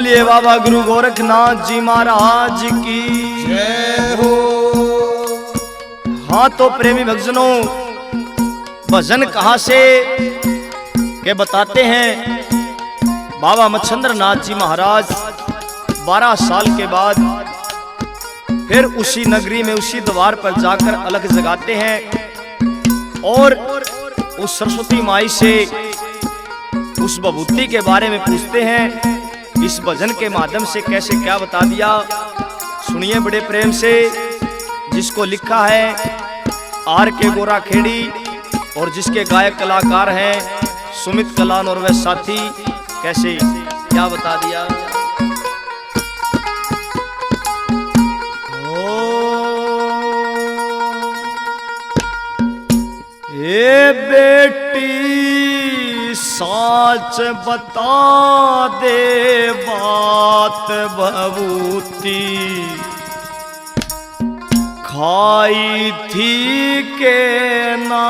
बोलिए बाबा गुरु गोरखनाथ जी महाराज की जय हो। हाँ तो प्रेमी भक्तजनों, भजन कहाँ से के बताते हैं। बाबा मच्छंद्र नाथ जी महाराज 12 साल के बाद फिर उसी नगरी में उसी द्वार पर जाकर अलग जगाते हैं और उस सरस्वती माई से उस विभूति के बारे में पूछते हैं। इस भजन के माध्यम से कैसे क्या बता दिया, सुनिए बड़े प्रेम से। जिसको लिखा है R.K. गोरा खेड़ी और जिसके गायक कलाकार हैं सुमित कलान और वह साथी। कैसे क्या बता दिया। ए बेटी साच बता दे बात भभूति खाई थी के ना।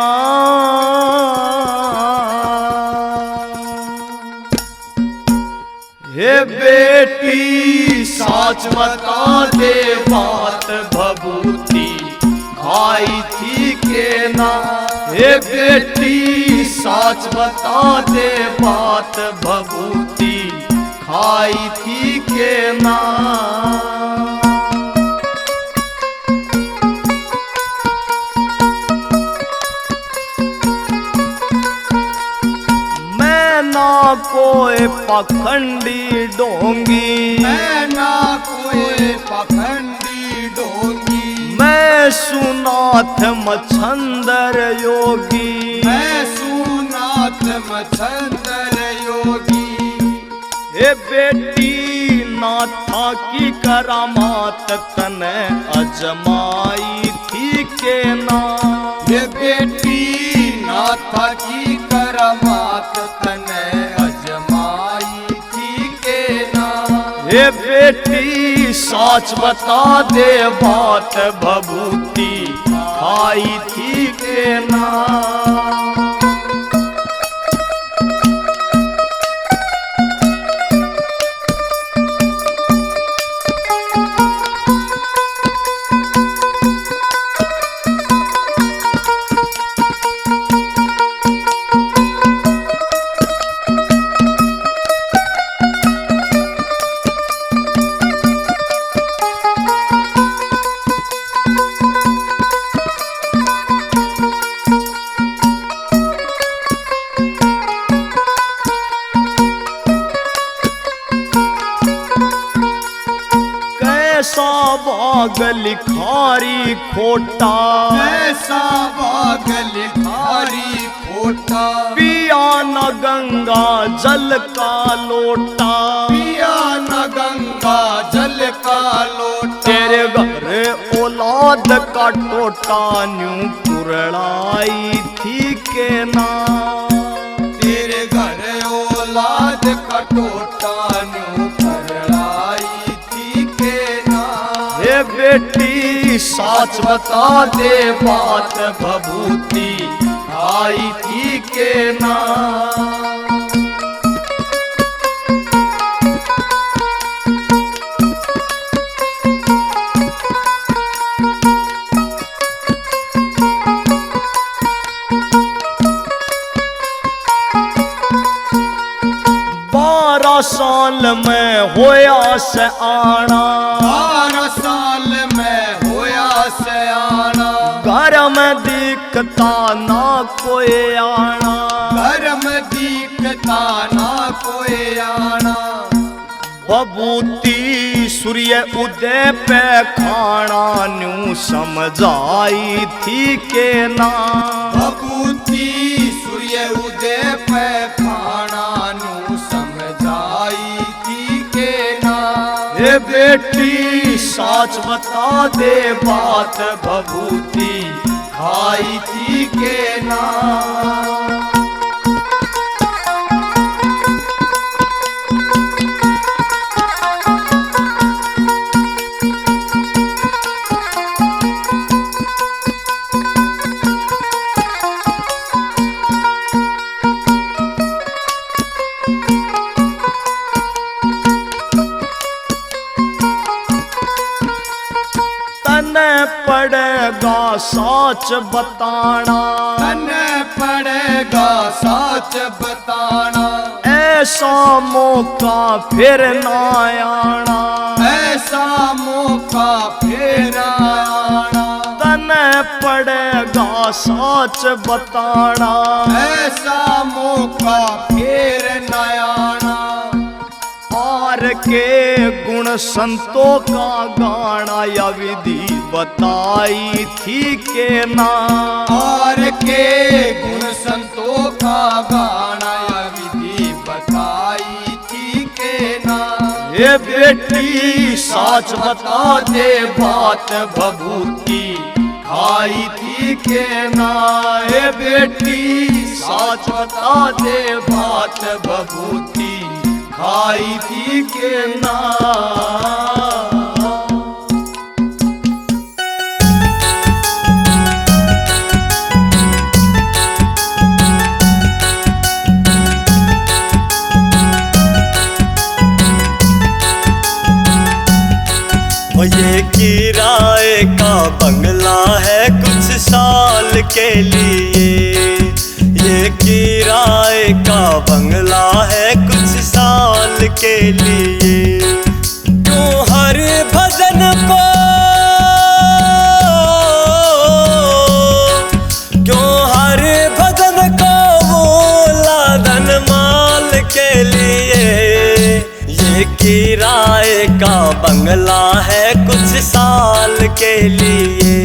हे बेटी साच बता दे बात भभूति खाई थी के ना। हे बेटी साच बता दे बात भभूति खाई थी के ना। मैं ना कोई पखंडी डोंगी, मैं ना कोई पखंडी डोंगी, मैं सुनाथ मच्छंदर योगी, मैं सुनाथ मच्छंदर योगी। हे बेटी नाथा की करामात तने अजमाई थी के ना। ये बेटी नाथा की करामात तने अजमाई थी के ना। हे बेटी साच बता दे बात भभूति खाई थी के ना। कैसा बाग लिखारी खोटा, कैसा बाग लिखारी खोटा, पिया न गंगा जल का लोटा, पिया न गंगा जल का लोटा। तेरे घर औलाद का टोटा न्यू कुरड़ाई थी के ना। तेरे घर औलाद का टोटा न्यू कुरड़ाई थी के ना। हे बेटी साच बता दे बात भभूति आई थी के ना। साल में होया से आना, 12 साल में होया से आना। घर में दिखता ना कोई आना, घर में दिखता ना कोई आना। भभूति सूर्य उदय पे खाना न्यू समझाई थी के ना। भभूति सूर्य उदय पे खाना न्यू समझाई थी के ना। हे बेटी साच बता दे बात भभूति खाई थी के ना। पड़ेगा सच बताना, तने पड़ेगा सच बताना, ऐसा मौका फिर ना आना, ऐसा मौका फिर आना, तने पड़ेगा सच बताना, ऐसा मौका फिर न आना। और के गुण संतों का गाना या विधि बताई थी के ना, और के गुण संतों का गाना या विधि बताई थी के ना। ये बेटी सच बता दे बात भभूति खाई थी के ना, ये बेटी सच बता दे बात भभूति खाई थी के ना। ये किराए का बंगला है कुछ साल के लिए, ये किराए का बंगला है कुछ साल के लिए। क्यों हर भजन को, क्यों हर भजन को बोला धन माल के लिए। ये किराए का बंगला है कुछ साल के लिए,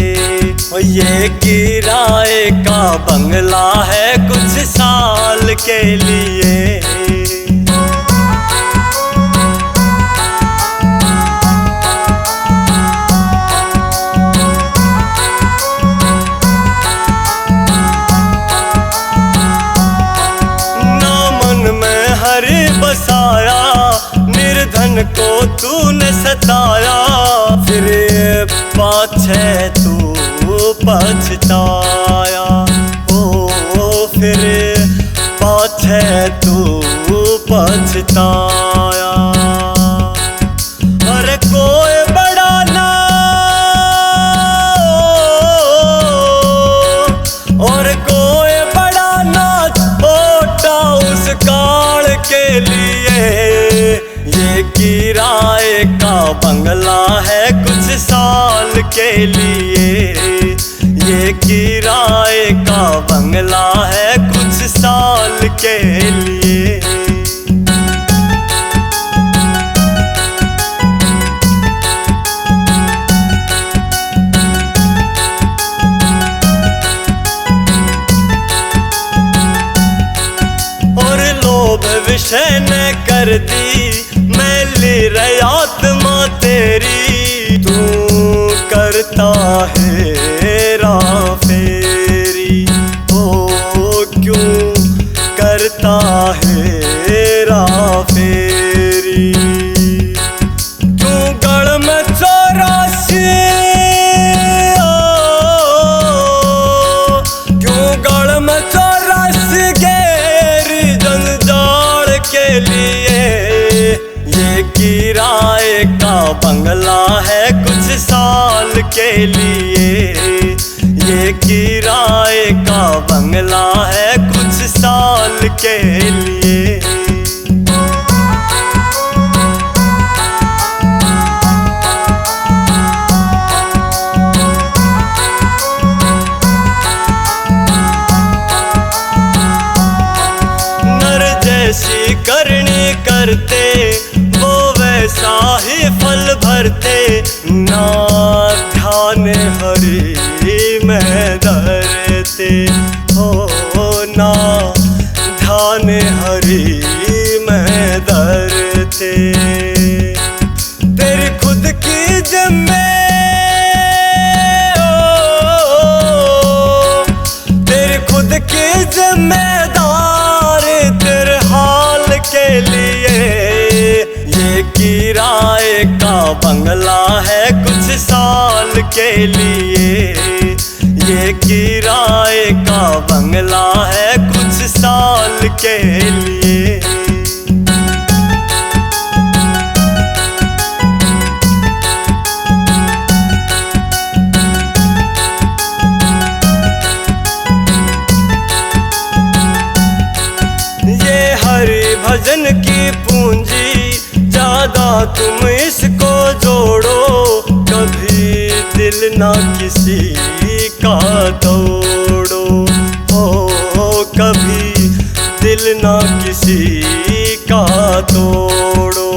ये किराए का बंगला है कुछ साल के लिए। ना मन में हरि बसाया, निर्धन को तूने सताया, फिर पाछे तू पछताया। ओ फिर पाछे तू पछताया। अरे कोई बड़ा ना, और कोई बड़ा ना छोटा उस काल के लिए। ये किराए का बंगला है कुछ साल के लिए, ये किराए का बंगला है कुछ साल के लिए। और लोभ विषय न कर दी मैली रे आत्मा तेरी, तू करता है हेरा फेरी। ओ क्यों करता है हेरा फेरी। क्यों गढ़ में 84, क्यों गढ़ में 84 गहरी जंजाल के लिए। ये किराए का बंगला है कुछ साल के लिए, ये किराए का बंगला है कुछ साल के लिए। नर जैसी करनी करते वो वैसा ही फल भरते, ना ध्यान हरि में धरते हो, ना ध्यान हरि में धरते। तेरी खुद की जिम्मे, तेरी खुद की जिम्मेदार तेरे हाल के लिए। ये किराए का बंगला है कुछ साल के लिए, ये किराए का बंगला है कुछ साल के लिए। तुम इसको जोड़ो, कभी दिल ना किसी का तोड़ो। ओ कभी दिल ना किसी का तोड़ो।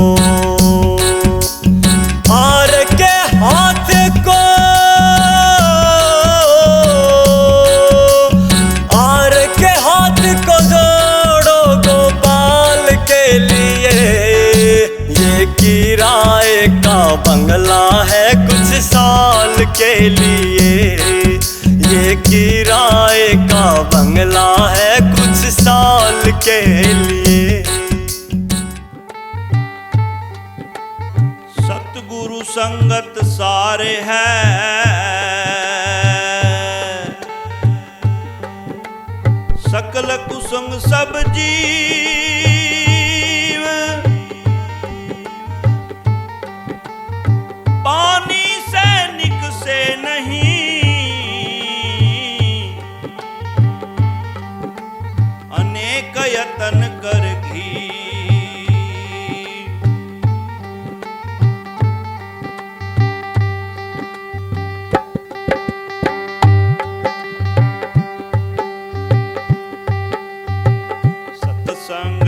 हार के हाथ को, हार के हाथ को जोड़ो गोपाल के लिए। ये किराए का बंगला है कुछ साल के लिए। ये किराए का बंगला है कुछ साल के लिए। सतगुरु संगत सारे है, सकल कुसुम सब जीव। पानी सैनिक से नहीं, अनेक यतन कर घी। सत्संग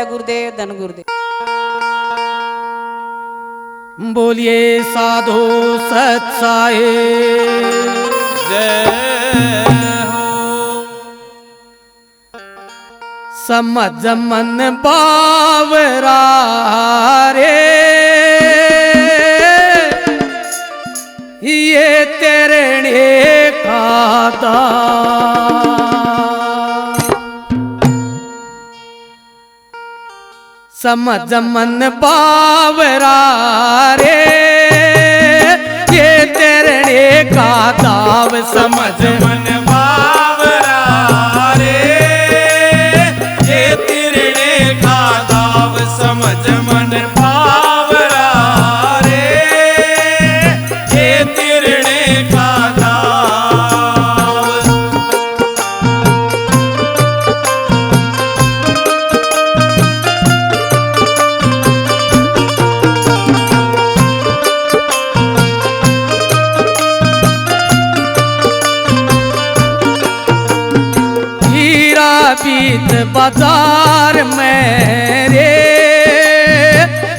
जय गुरुदेव धन गुरुदेव। बोलिए साधु सत्साई जय हो। समझ मन बावरा रे ये तेरे ने खाता समझ मन बावरा रे ये तेरे ने खाता समझ मन बावरा रे ये तेरे ने खाता समझ मन बावरा रे ये तेरे ने खाता बीत बाजार में रे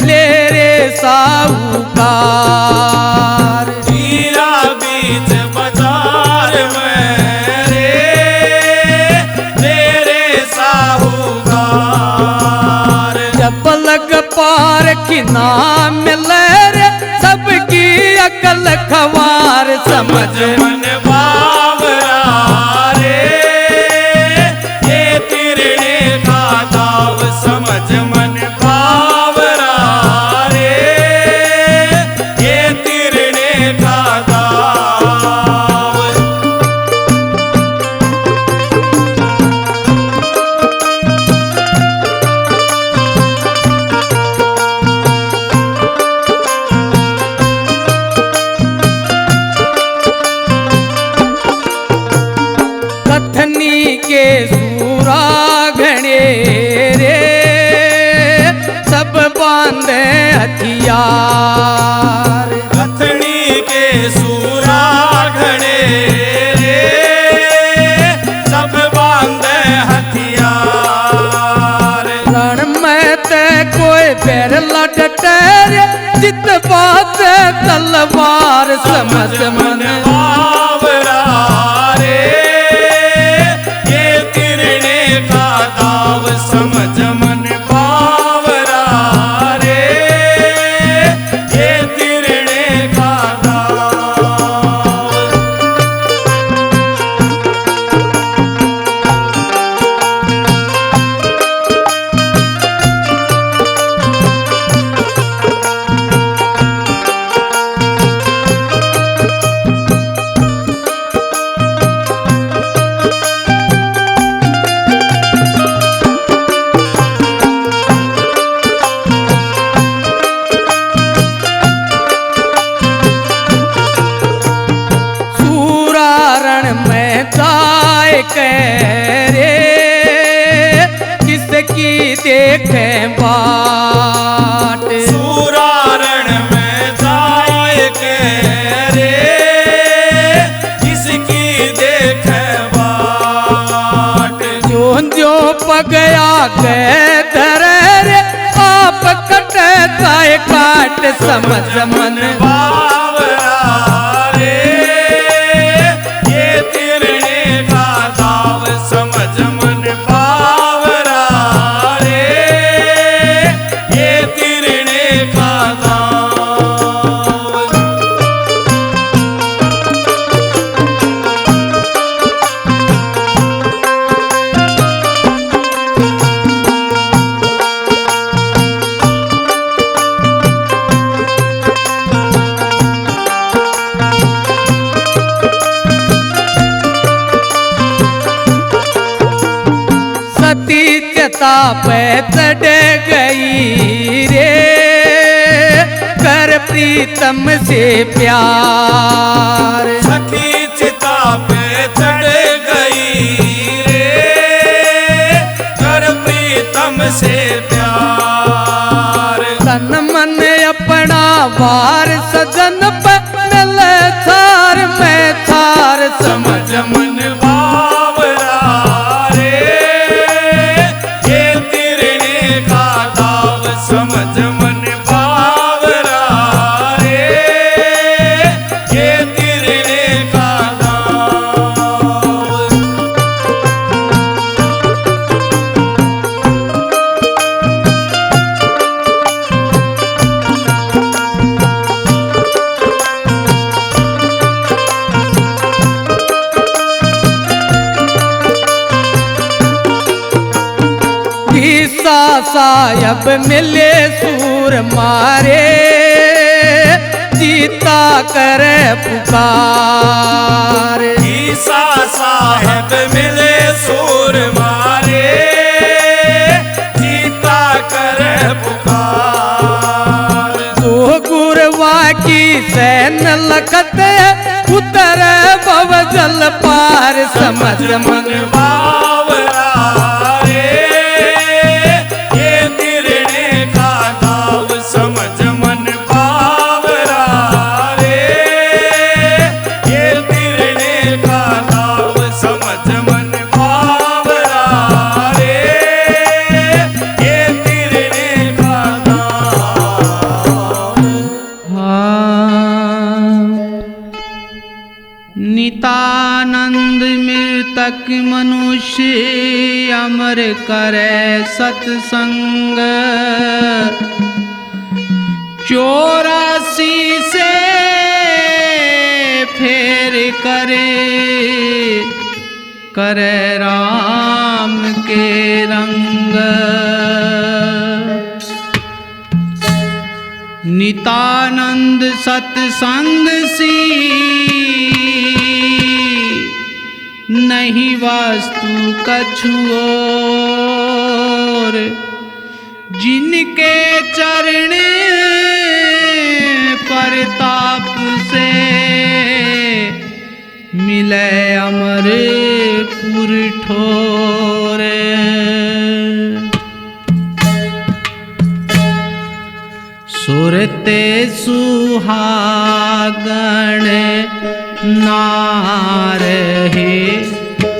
ले रे साहूकार हीरा बीच बाजार में रे ले रे साहूकार जब लग पार की नाम मिले रे सबकी अकल खवार समझ मन बावरा रे समझ मन बावरा रे ये तिरने का दाव कथनी के सूरा घने रे सब बांधे हथियार कथनी के सूरा घने रे सब बांधे हथियार रण में ते कोई पैर लटटे रे जित बात तलवार समझ मन बावरा रे ये तिरने का दाव समझ मन बावरा रे ये तिरने का दाव रे किसकी देखे बाट सूरारण में जाए के रे किसकी देखे बाट जो जो पगया गए धरे रे आप कटे जाए काट समझ मन बावरा रे ये तिरने का दाव समझ मन बावरा रे ये तिरने का दाव चिता पे चढ़ गई रे कर प्रीतम से प्यार सखी चिता पे चढ़ गई रे कर प्रीतम से प्यार तन मन अपना वार सजन पे मिल थार में थार समझ मन बावरा रे ये तिरने का ईसा साहब मिले सूर मारे, जीता करे पुकार। ईसा साहब मिले सूर मारे, जीता करे पुकार। तो गुरवा की सैन लखत उतर भव जल पार, समझ मन बावरा रे, ये तिरने का दाव समझ मन बावरा रे, ये तिरने का दाव समझ मन बावरा रे, ये तिरने का दाव। नितानंद मृतक मनुष्य अमर करे सत्संग, 84 से फेर करे राम के रंग। नितानंद सत्संग सी नहीं वास्तु कछु और, जिनके चरण परताप से मिले अमर पुर ठोर। सुरते सुहागण नारहे,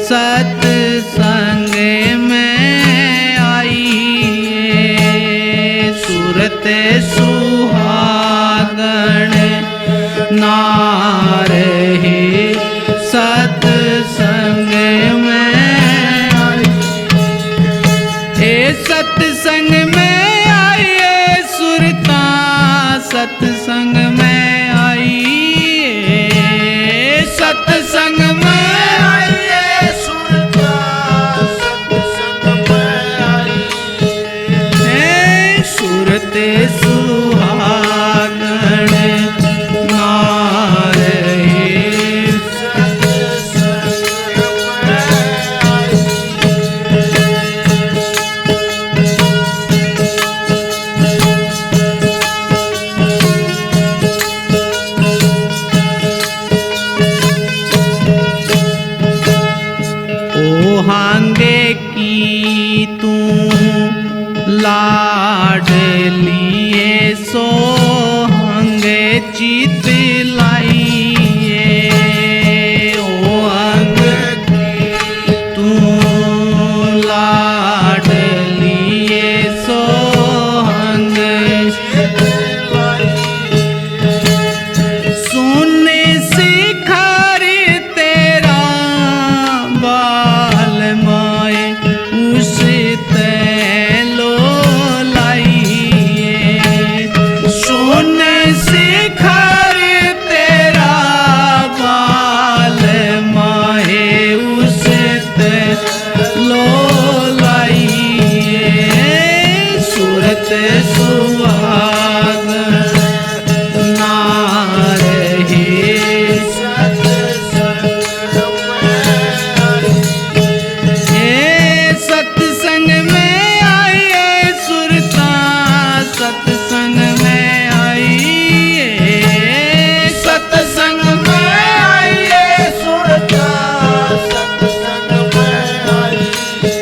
सत्संग में आइए। सुरते सुहागण नारहे, सत्संग में आइए। सत्संग में आइए, सुरता सत्संग में आइए। सत्संग में आइए, सुरता सत्संग में आइए। सुरते सुहागण नारहे, सत्संग में आइए। हांगे की तू लाड लिए, सो हंगे चित लाइए। ओ हंग की तू लाड लिए, सो हंग चित लाइए। सुन शिखर तेरा बाल माए, उस लो लाइए। सुन शिखर तेरा बाल माए, उस लो लाइए। सूरत सुहाग नारहे, सत्संग में आइए। सुरता सत्संग में आइए। सत्संग में आइए, सुरता सत्संग में आइए।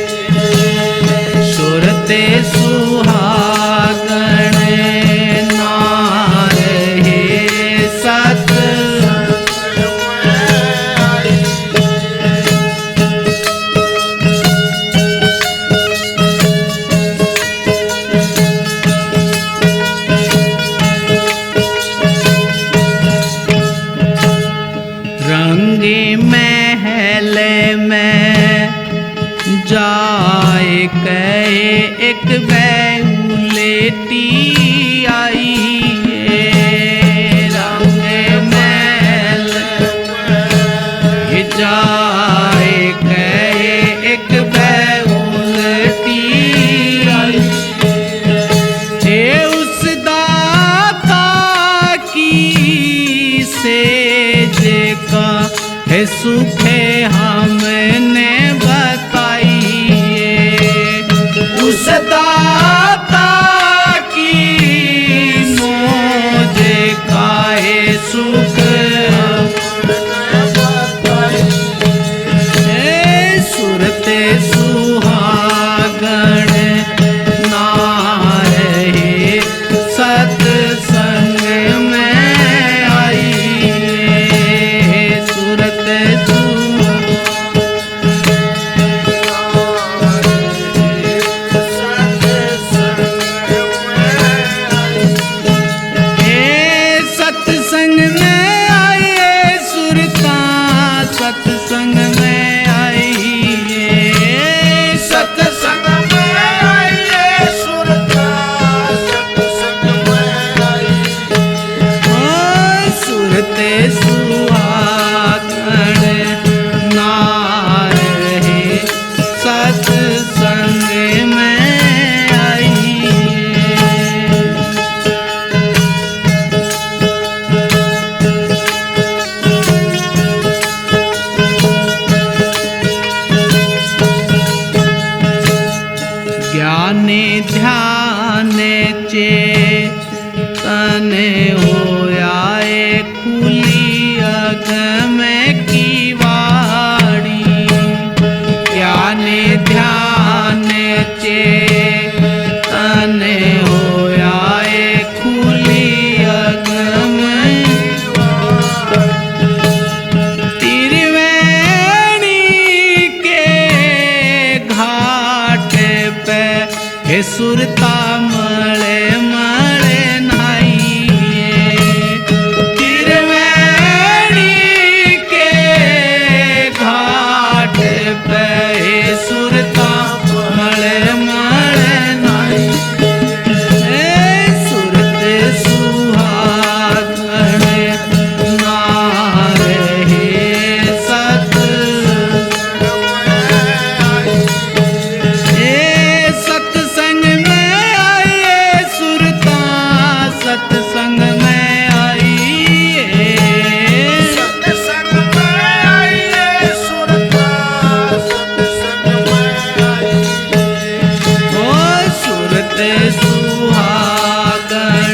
सुरते सुहागण नारहे, सत्संग में आइए। रंगे महल में जाए कहे, एक बैलेटी आई है। रंगे महल में जाए कहे, एक बैलेटी आई। उस दाता की मोजे काहे सुख सुरते सुहागण ना रहे सत्संग में आई सुरत सत्संग में आए सुरता सत्संग में सत्संग में आइए सुरता सत्संग में आइए सुरते सुहागण ना रहे सत्संग में आई ज्ञाने ध्यान चेतन होयाए खुली अगम की वाणी ज्ञाने ध्यान चेतन होयाए खुली अगम त्रिवेणी के घाट पे हे सुरता मले मले नाइए त्रिवेणी के घाट पे हे सुरता मले मले नाई सुरत सुहागण ना रहे सत सत्संग में आइए सुरता सत्संग में आइए सत्संग में आइए सुरता सत्संग में आइए ओ सुरत सुहागण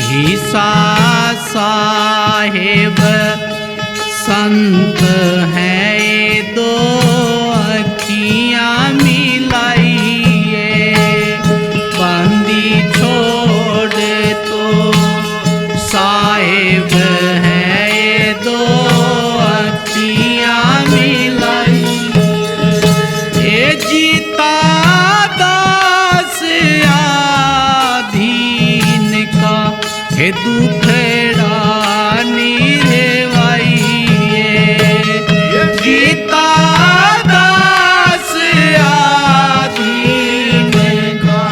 घीसा साहेब संत है ये दो अखियाँ मिलाइए बंदी छोड़ तो साहेब है ये दो अखियाँ मिलाइए ये जीता दास आधीन का हे दुखड़ा निरेवाइए गीता दास आधीन का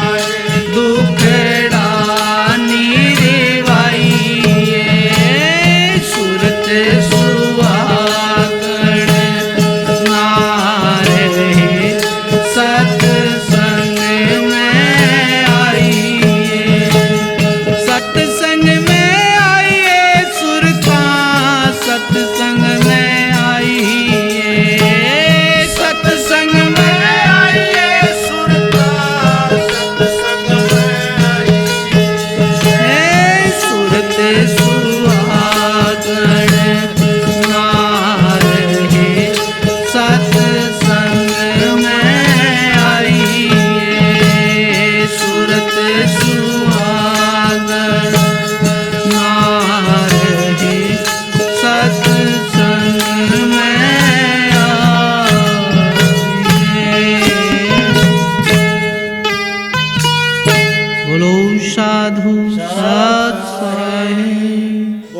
दुखड़ा निरेवाइए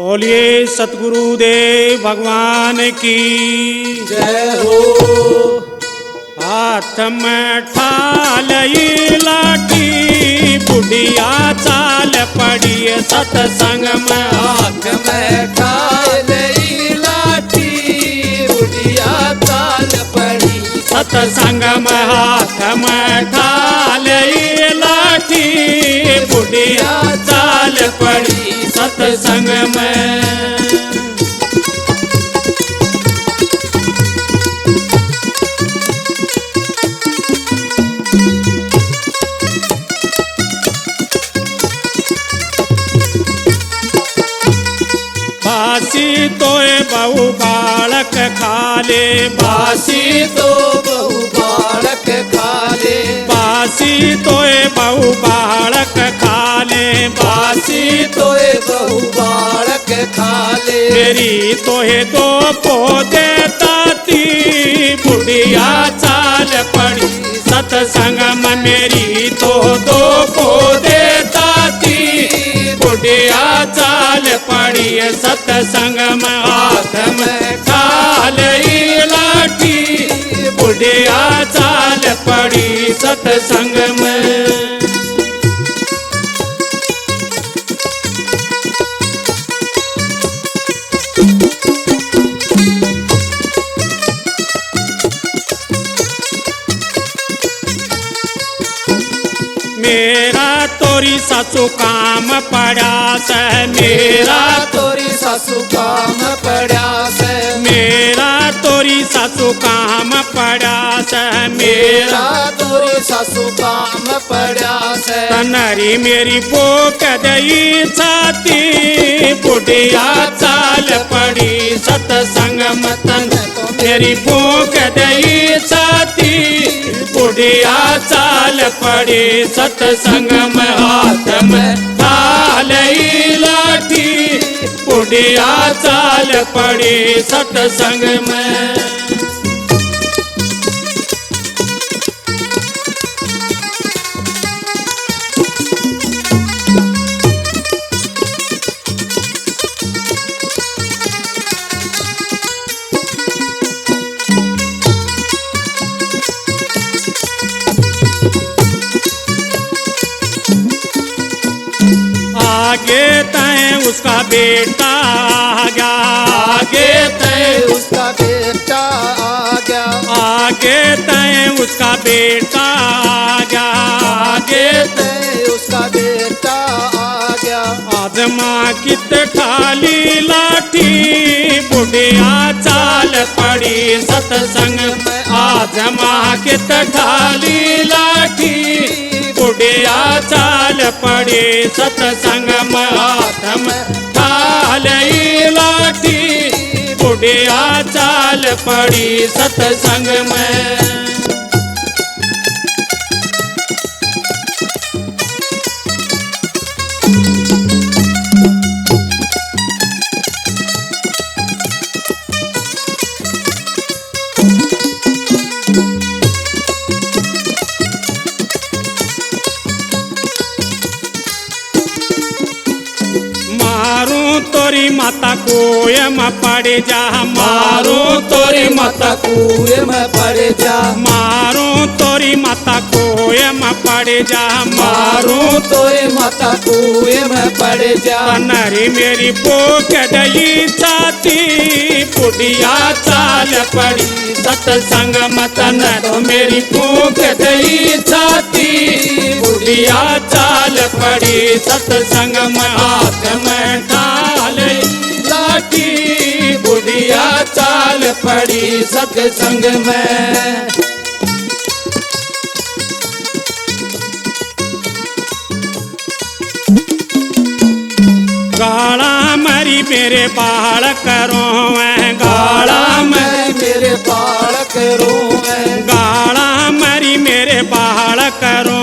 बोलिए सतगुरुदेव भगवान की जय हो। हाथ में ठालई लाठी बुढ़िया चाल पड़ी सतसंग में। हाथ में ठालई लाठी बुढ़िया चाल पड़ी सतसंग में। हाथ में ठालई लाठी बुढ़िया चाल पड़ी सतसंग में। बासी तोए बहु बालक खाले बासी तो बहु बालक खाले बासी तोए बहु बालक खाले बासी तोए बहु बालक खाले मेरी तोहे दो पौधे ताती बुढ़िया चाल पड़ी सतसंग में। मेरी तो दो पौधे ताती बुढ़िया चाल पड़ी सतसंग में। हाथ में ठालई लाठी बुढ़िया चाल पड़ी सतसंग में। मेरा तोरी सासू काम पड़ा से मेरा तोरी सासू काम पड़ा से मेरा तोरी सासू काम पड़ा से मेरा तोरी सासू काम पड़ा से तनरी मेरी पोक दई छाती बुढ़िया चाल पड़ी सतसंग मतन। मेरी पोक दई छाती बुढ़िया चाल पड़ी सतसंग में। हाथ में ठालई लाठी बुढ़िया चाल पड़ी सतसंग में। आगे तय उसका बेटा आ गया आगे तय उसका बेटा आ गया आगे तय उसका बेटा आ गया आगे ते उसका बेटा आ गया आज माँ कित ठाली लाठी बुढ़िया चाल पड़ी सतसंग में। आज माँ कित ठाली लाठी बुढ़िया चाल पड़ी सतसंग में। हाथ में ठालई लाठी बुढ़िया चाल पड़ी सतसंग में। तोरी माता कुएं में पड़ जा मारो तोरी माता कुएं में पड़ जा मारो तोरी माता कुएं में पड़ जा मारो तोरी माता कुएं में पड़ जा नरी मेरी पोक दई छाती बुढ़िया चाल पड़ी सतसंग मतन। तो मेरी पोक दई छाती बुढ़िया चाल पड़ी सतसंग में। हाथ में ठालई लाठी बुढ़िया चाल पड़ी सतसंग में। गाड़ा मरी मेरे बाल करो गाड़ा मेरे बाल करो गाड़ा मरी मेरे बाल करो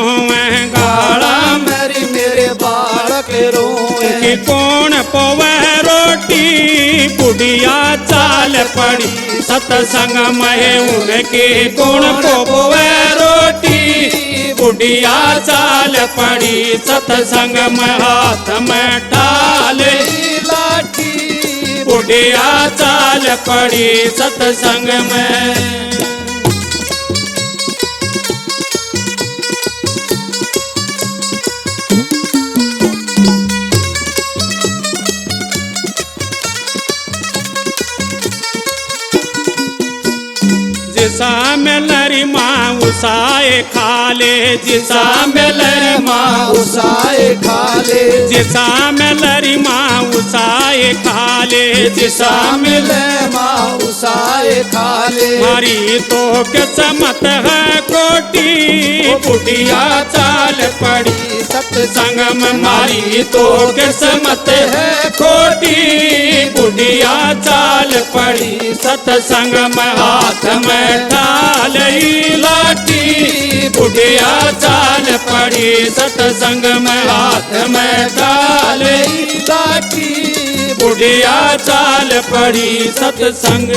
गाड़ा मरी मेरे बाल करो कि कौन पोवे रोटी बुढ़िया चाल पड़ी सतसंग में। उनके कौन पोवे रोटी बुढ़िया चाल पड़ी सतसंग में। हाथ में ठालई लाठी बुढ़िया चाल पड़ी सत्संग में। जिसा में लरी माँ उसाए खाले, जिसा में लरी माँ उसाए खाले, जिसा में लरी माँ उसाए खाले, जिसा में माँ उसाए खाले। मारी तो किस्मत है कोटी, बुढ़िया चाल पड़ी सत्संग में। मारी तो किस्मत है कोटी, बुढ़िया चाल पड़ी सत्संग में। हाथ में ढाल लाठी, बुढ़िया चाल पड़ी सत्संग में। हाथ में ढाल लाठी, बुढ़िया चाल पड़ी सत्संग।